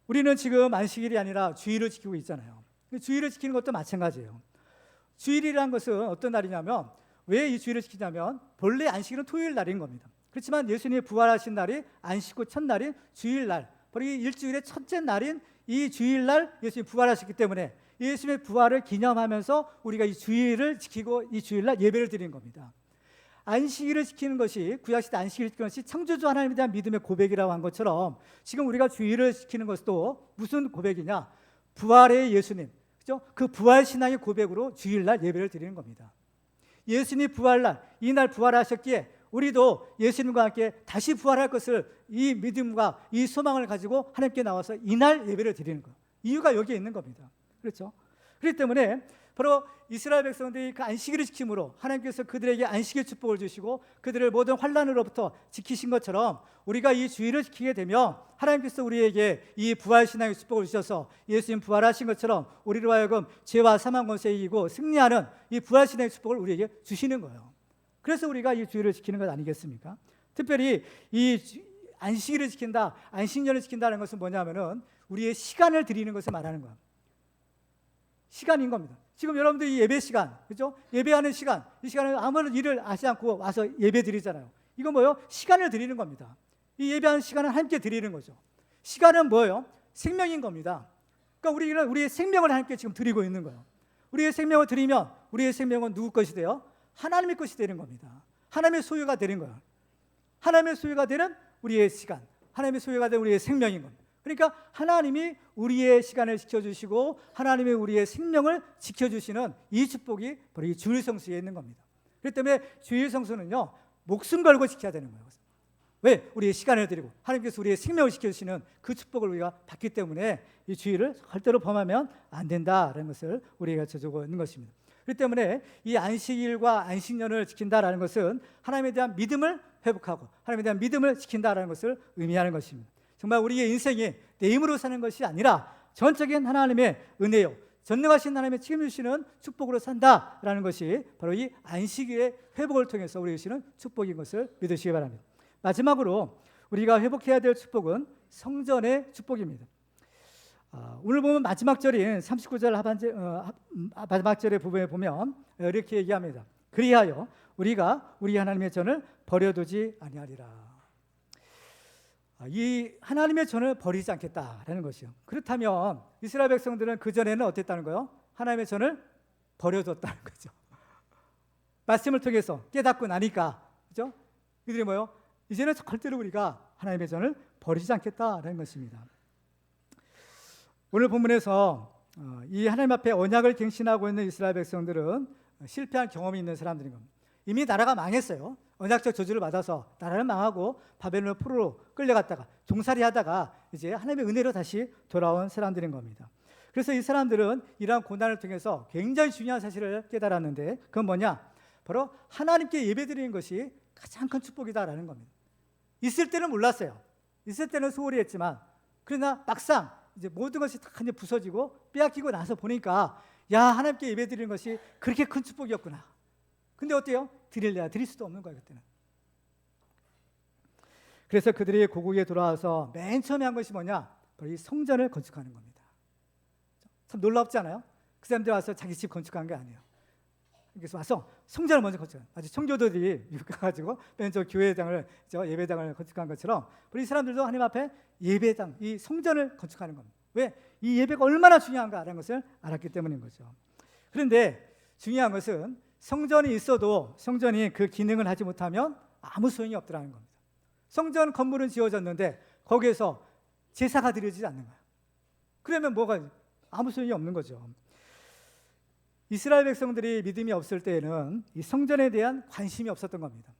우리는 지금 안식일이 아니라 주일을 지키고 있잖아요. 주일을 지키는 것도 마찬가지예요. 주일이라는 것은 어떤 날이냐면, 왜 이 주일을 지키냐면 본래 안식일은 토요일 날인 겁니다. 그렇지만 예수님이 부활하신 날이 안식 후 첫날인 주일날, 바로 이 일주일의 첫째 날인 이 주일날 예수님이 부활하셨기 때문에 예수님의 부활을 기념하면서 우리가 이 주일을 지키고 이 주일날 예배를 드리는 겁니다. 안식일을 지키는 것이, 구약시대 안식일을 지키는 것이 창조주 하나님에 대한 믿음의 고백이라고 한 것처럼 지금 우리가 주일을 지키는 것도 무슨 고백이냐? 부활의 예수님, 그죠? 그 부활 신앙의 고백으로 주일날 예배를 드리는 겁니다. 예수님 부활날, 이날 부활하셨기에 우리도 예수님과 함께 다시 부활할 것을 이 믿음과 이 소망을 가지고 하나님께 나와서 이날 예배를 드리는 거예요. 이유가 여기에 있는 겁니다. 그렇죠? 그렇기 때문에 바로 이스라엘 백성들이 그 안식일을 지킴으로 하나님께서 그들에게 안식의 축복을 주시고 그들을 모든 환난으로부터 지키신 것처럼 우리가 이 주일을 지키게 되면 하나님께서 우리에게 이 부활신앙의 축복을 주셔서 예수님 부활하신 것처럼 우리로 하여금 죄와 사망 권세에 이기고 승리하는 이 부활신앙의 축복을 우리에게 주시는 거예요. 그래서 우리가 이 주일을 지키는 것 아니겠습니까? 특별히 이 안식일을 지킨다, 안식년을 지킨다는 것은 뭐냐면은 우리의 시간을 드리는 것을 말하는 거예요. 시간인 겁니다. 지금 여러분들 이 예배 시간, 그렇죠? 예배하는 시간, 이 시간은 아무런 일을 하지 않고 와서 예배 드리잖아요. 이건 뭐예요? 시간을 드리는 겁니다. 이 예배하는 시간은 함께 드리는 거죠. 시간은 뭐예요? 생명인 겁니다. 그러니까 우리는 우리의 생명을 하나님께 지금 드리고 있는 거예요. 우리의 생명을 드리면 우리의 생명은 누구 것이 돼요? 하나님의 것이 되는 겁니다. 하나님의 소유가 되는 거예요. 하나님의 소유가 되는 우리의 시간, 하나님의 소유가 되는 우리의 생명인 겁니다. 그러니까 하나님이 우리의 시간을 지켜주시고 하나님이 우리의 생명을 지켜주시는 이 축복이 바로 이 주일 성수에 있는 겁니다. 그렇기 때문에 주일 성수는요, 목숨 걸고 지켜야 되는 거예요. 왜? 우리의 시간을 드리고 하나님께서 우리의 생명을 지켜주시는 그 축복을 우리가 받기 때문에 이 주일을 절대로 범하면 안 된다라는 것을 우리가 가르쳐주고 있는 것입니다. 그렇기 때문에 이 안식일과 안식년을 지킨다라는 것은 하나님에 대한 믿음을 회복하고 하나님에 대한 믿음을 지킨다라는 것을 의미하는 것입니다. 정말 우리의 인생이 내 힘으로 사는 것이 아니라 전적인 하나님의 은혜요, 전능하신 하나님의 책임주시는 축복으로 산다라는 것이 바로 이 안식일의 회복을 통해서 우리에게 주시는 축복인 것을 믿으시기 바랍니다. 마지막으로 우리가 회복해야 될 축복은 성전의 축복입니다. 오늘 보면 마지막 절인 39절 마지막 절의 부분에 보면 이렇게 얘기합니다. 그리하여 우리가 우리 하나님의 전을 버려두지 아니하리라. 이 하나님의 전을 버리지 않겠다라는 것이요. 그렇다면 이스라엘 백성들은 그 전에는 어땠다는 거예요? 하나님의 전을 버려뒀다는 거죠. 말씀을 통해서 깨닫고 나니까, 그죠? 이들이 뭐요? 이제는 절대로 우리가 하나님의 전을 버리지 않겠다라는 것입니다. 오늘 본문에서 이 하나님 앞에 언약을 갱신하고 있는 이스라엘 백성들은 실패한 경험이 있는 사람들인 겁니다. 이미 나라가 망했어요. 언약적 저주를 받아서 나라는 망하고 바벨론 포로로 끌려갔다가 종살이하다가 이제 하나님의 은혜로 다시 돌아온 사람들인 겁니다. 그래서 이 사람들은 이러한 고난을 통해서 굉장히 중요한 사실을 깨달았는데 그건 뭐냐? 바로 하나님께 예배드리는 것이 가장 큰 축복이다라는 겁니다. 있을 때는 몰랐어요. 있을 때는 소홀히 했지만 그러나 막상 이제 모든 것이 다 부서지고 빼앗기고 나서 보니까 야, 하나님께 예배드리는 것이 그렇게 큰 축복이었구나. 근데 어때요? 드릴래야 드릴 수도 없는 거예요, 그때는. 그래서 그들이 고국에 돌아와서 맨 처음에 한 것이 뭐냐? 바로 이 성전을 건축하는 겁니다. 참 놀랍지 않아요? 그 사람들 와서 자기 집 건축한 게 아니에요. 그래서 와서 성전을 먼저 건축한, 아주 청교도들이 가가지고 맨 저 교회당을, 저 예배당을 건축한 것처럼 우리 사람들도 하나님 앞에 예배당, 이 성전을 건축하는 겁니다. 왜? 이 예배가 얼마나 중요한가라는 것을 알았기 때문인 거죠. 그런데 중요한 것은 성전이 있어도 성전이 그 기능을 하지 못하면 아무 소용이 없더라는 겁니다. 성전 건물은 지어졌는데 거기에서 제사가 드려지지 않는 거예요. 그러면 뭐가 아무 소용이 없는 거죠. 이스라엘 백성들이 믿음이 없을 때에는 이 성전에 대한 관심이 없었던 겁니다.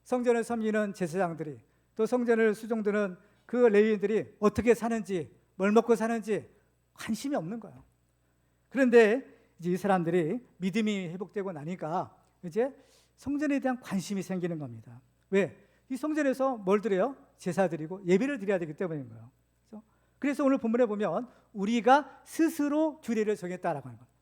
성전을 섬기는 제사장들이 또 성전을 수종드는 그 레위인들이 어떻게 사는지 뭘 먹고 사는지 관심이 없는 거예요. 그런데 이제 이 사람들이 믿음이 회복되고 나니까 이제 성전에 대한 관심이 생기는 겁니다. 왜? 이 성전에서 뭘 드려요? 제사 드리고 예배를 드려야 되기 때문인 거예요. 그래서 오늘 본문에 보면 우리가 스스로 규례를 정했다라고 하는 거예요.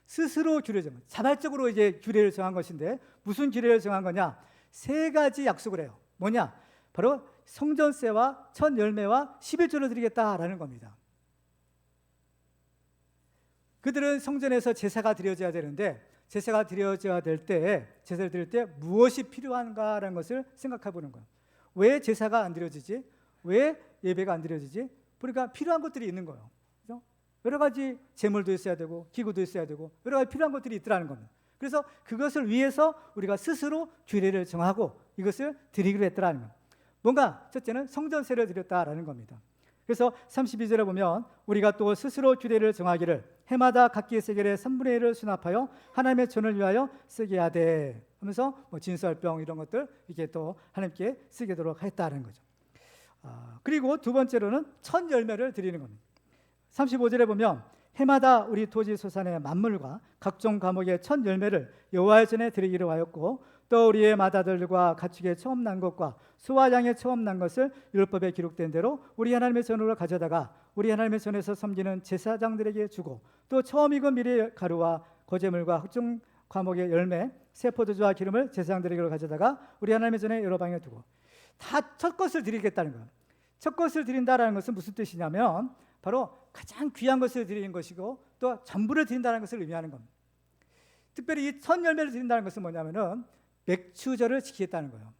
스스로 규례를 정한, 자발적으로 이제 규례를 정한 것인데 무슨 규례를 정한 거냐? 3가지 약속을 해요. 뭐냐? 바로 성전세와 첫 열매와 11조를 드리겠다라는 겁니다. 그들은 성전에서 제사가 드려져야 되는데 제사가 드려져야 될 때, 제사를 드릴 때 무엇이 필요한가라는 것을 생각해 보는 거예요. 왜 제사가 안 드려지지? 왜 예배가 안 드려지지? 그러니까 필요한 것들이 있는 거예요. 그렇죠? 여러 가지 재물도 있어야 되고 기구도 있어야 되고 여러 가지 필요한 것들이 있더라는 겁니다. 그래서 그것을 위해서 우리가 스스로 규례를 정하고 이것을 드리기로 했더라는 겁니다. 뭔가 첫째는 성전세를 드렸다라는 겁니다. 그래서 32절에 보면 우리가 또 스스로 규례를 정하기를 해마다 각기 세겔의 3분의 1을 수납하여 하나님의 전을 위하여 쓰게 하되, 하면서 뭐 진설병 이런 것들 이게 또 하나님께 쓰게도록 했다는 거죠. 그리고 두 번째로는 첫 열매를 드리는 겁니다. 35절에 보면 해마다 우리 토지 소산의 만물과 각종 과목의 첫 열매를 여호와의 전에 드리기로 하였고 또 우리의 맏아들과 가축의 처음 난 것과 소와 양의 처음 난 것을 율법에 기록된 대로 우리 하나님의 전으로 가져다가 우리 하나님의 전에서 섬기는 제사장들에게 주고 또 처음 익은 밀의 가루와 거제물과 각종 과목의 열매 새 포도주와 기름을 제사장들에게로 가져다가 우리 하나님의 전에 여러 방에 두고 다 첫 것을 드리겠다는 거예요. 첫 것을 드린다라는 것은 무슨 뜻이냐면 바로 가장 귀한 것을 드리는 것이고 또 전부를 드린다는 것을 의미하는 겁니다. 특별히 이 첫 열매를 드린다는 것은 뭐냐면은 맥추절을 지키겠다는 거예요.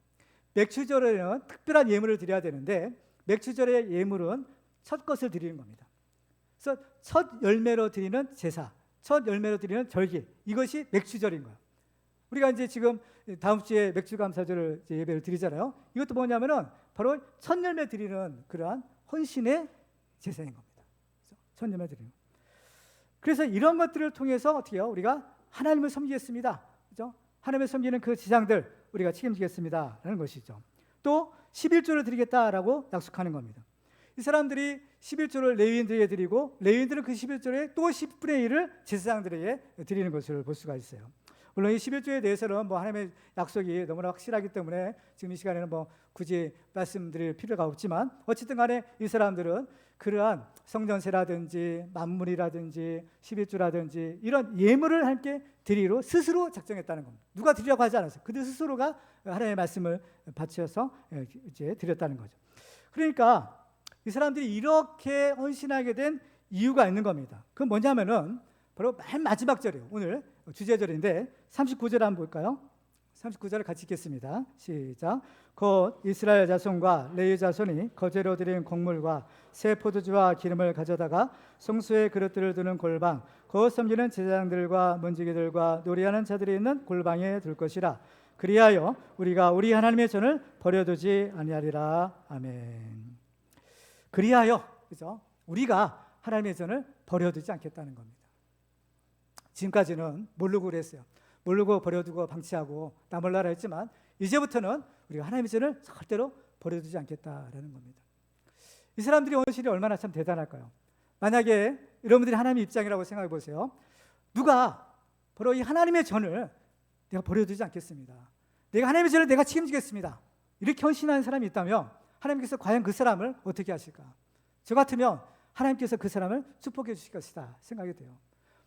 맥추절에는 특별한 예물을 드려야 되는데 맥추절의 예물은 첫 것을 드리는 겁니다. 그래서 첫 열매로 드리는 제사, 첫 열매로 드리는 절기, 이것이 맥추절인 거예요. 우리가 이제 지금 다음 주에 맥추감사절을 예배를 드리잖아요. 이것도 뭐냐면은 바로 첫 열매 드리는 그러한 헌신의 제사인 겁니다. 첫 열매 드리는. 그래서 이런 것들을 통해서 어떻게 해요? 우리가 하나님을 섬기겠습니다. 그죠? 하나님을 섬기는 그 지상들 우리가 책임지겠습니다라는 것이죠. 또 11조를 드리겠다라고 약속하는 겁니다. 이 사람들이 11조를 레위인들에게 드리고 레위인들은 그 11조의 또 10분의 1을 제사장들에게 드리는 것을 볼 수가 있어요. 물론 이 11조에 대해서는 뭐 하나님의 약속이 너무나 확실하기 때문에 지금 이 시간에는 뭐 굳이 말씀드릴 필요가 없지만 어쨌든 간에 이 사람들은 그러한 성전세라든지 만물이라든지 11조라든지 이런 예물을 함께 드리기로 스스로 작정했다는 겁니다. 누가 드리라고 하지 않았어요. 그들 스스로가 하나님의 말씀을 바쳐서 이제 드렸다는 거죠. 그러니까 이 사람들이 이렇게 헌신하게 된 이유가 있는 겁니다. 그건 뭐냐면은 바로 맨 마지막 절이에요. 오늘 주제절인데 39절 한번 볼까요? 39절을 같이 읽겠습니다. 시작. 곧 이스라엘 자손과 레위 자손이 거제로 드린 곡물과 새 포도주와 기름을 가져다가 성소에 그릇들을 두는 골방, 곧 섬기는 제사장들과 문지기들과 놀이하는 자들이 있는 골방에 둘 것이라. 그리하여 우리가 우리 하나님의 전을 버려두지 아니하리라. 아멘. 그리하여, 그죠? 우리가 하나님의 전을 버려두지 않겠다는 겁니다. 지금까지는 모르고 그랬어요. 모르고 버려두고 방치하고 나몰라라 했지만 이제부터는 우리가 하나님의 전을 절대로 버려두지 않겠다라는 겁니다. 이 사람들이 헌신이 얼마나 참 대단할까요? 만약에 여러분들이 하나님의 입장이라고 생각해 보세요. 누가 바로 이 하나님의 전을 내가 버려두지 않겠습니다. 내가 하나님의 전을 내가 책임지겠습니다. 이렇게 헌신하는 사람이 있다면 하나님께서 과연 그 사람을 어떻게 하실까? 저 같으면 하나님께서 그 사람을 축복해 주실 것이다 생각이 돼요.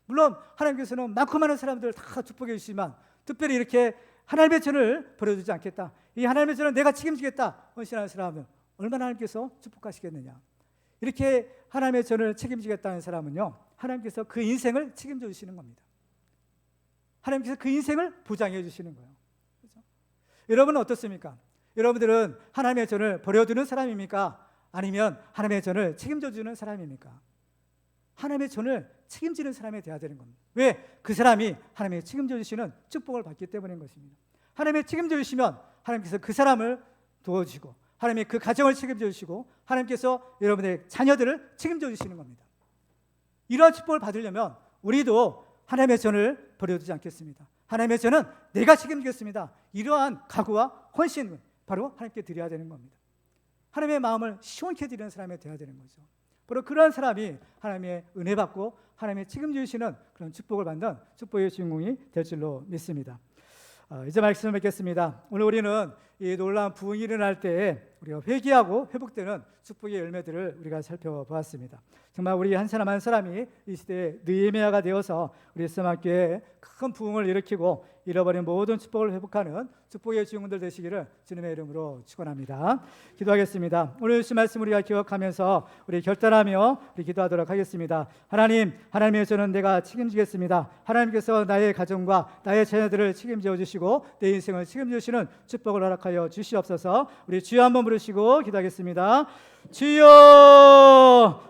물론 하나님께서는 많고 많은 사람들을 다 축복해 주시지만 특별히 이렇게 하나님의 전을 버려두지 않겠다, 이 하나님의 전을 내가 책임지겠다 헌신하는 사람은 얼마나 하나님께서 축복하시겠느냐. 이렇게 하나님의 전을 책임지겠다는 사람은요, 하나님께서 그 인생을 책임져 주시는 겁니다. 하나님께서 그 인생을 보장해 주시는 거예요. 그렇죠? 여러분은 어떻습니까? 여러분들은 하나님의 전을 버려두는 사람입니까? 아니면 하나님의 전을 책임져 주는 사람입니까? 하나님의 전을 책임지는 사람이 되어야 되는 겁니다. 왜? 그 사람이 하나님의 책임져 주시는 축복을 받기 때문인 것입니다. 하나님의 책임져 주시면 하나님께서 그 사람을 도와주시고 하나님의 그 가정을 책임져 주시고 하나님께서 여러분의 자녀들을 책임져 주시는 겁니다. 이러한 축복을 받으려면 우리도 하나님의 전을 버려두지 않겠습니다. 하나님의 전은 내가 책임지겠습니다. 이러한 각오와 헌신을 바로 하나님께 드려야 되는 겁니다. 하나님의 마음을 시원케 드리는 사람이 되어야 되는 거죠. 바로 그런 사람이 하나님의 은혜 받고 하나님의 책임져 주시는 그런 축복을 받는 축복의 주인공이 될 줄로 믿습니다. 이제 말씀을 맺겠습니다. 오늘 우리는 이 놀라운 부흥이 일어날 때 우리가 회개하고 회복되는 축복의 열매들을 우리가 살펴보았습니다. 정말 우리 한 사람 한 사람이 이 시대에 느헤미야가 되어서 우리 스마교회에 큰 부흥을 일으키고 잃어버린 모든 축복을 회복하는 축복의 주인공들 되시기를 주님의 이름으로 축원합니다. 기도하겠습니다. 오늘 주신 말씀 우리가 기억하면서 우리 결단하며 우리 기도하도록 하겠습니다. 하나님, 하나님의 전은 내가 책임지겠습니다. 하나님께서 나의 가정과 나의 자녀들을 책임져 주시고 내 인생을 책임져 주시는 축복을 허락하여 주시옵소서. 우리 주여 한번 부르시고 기도하겠습니다. 주여!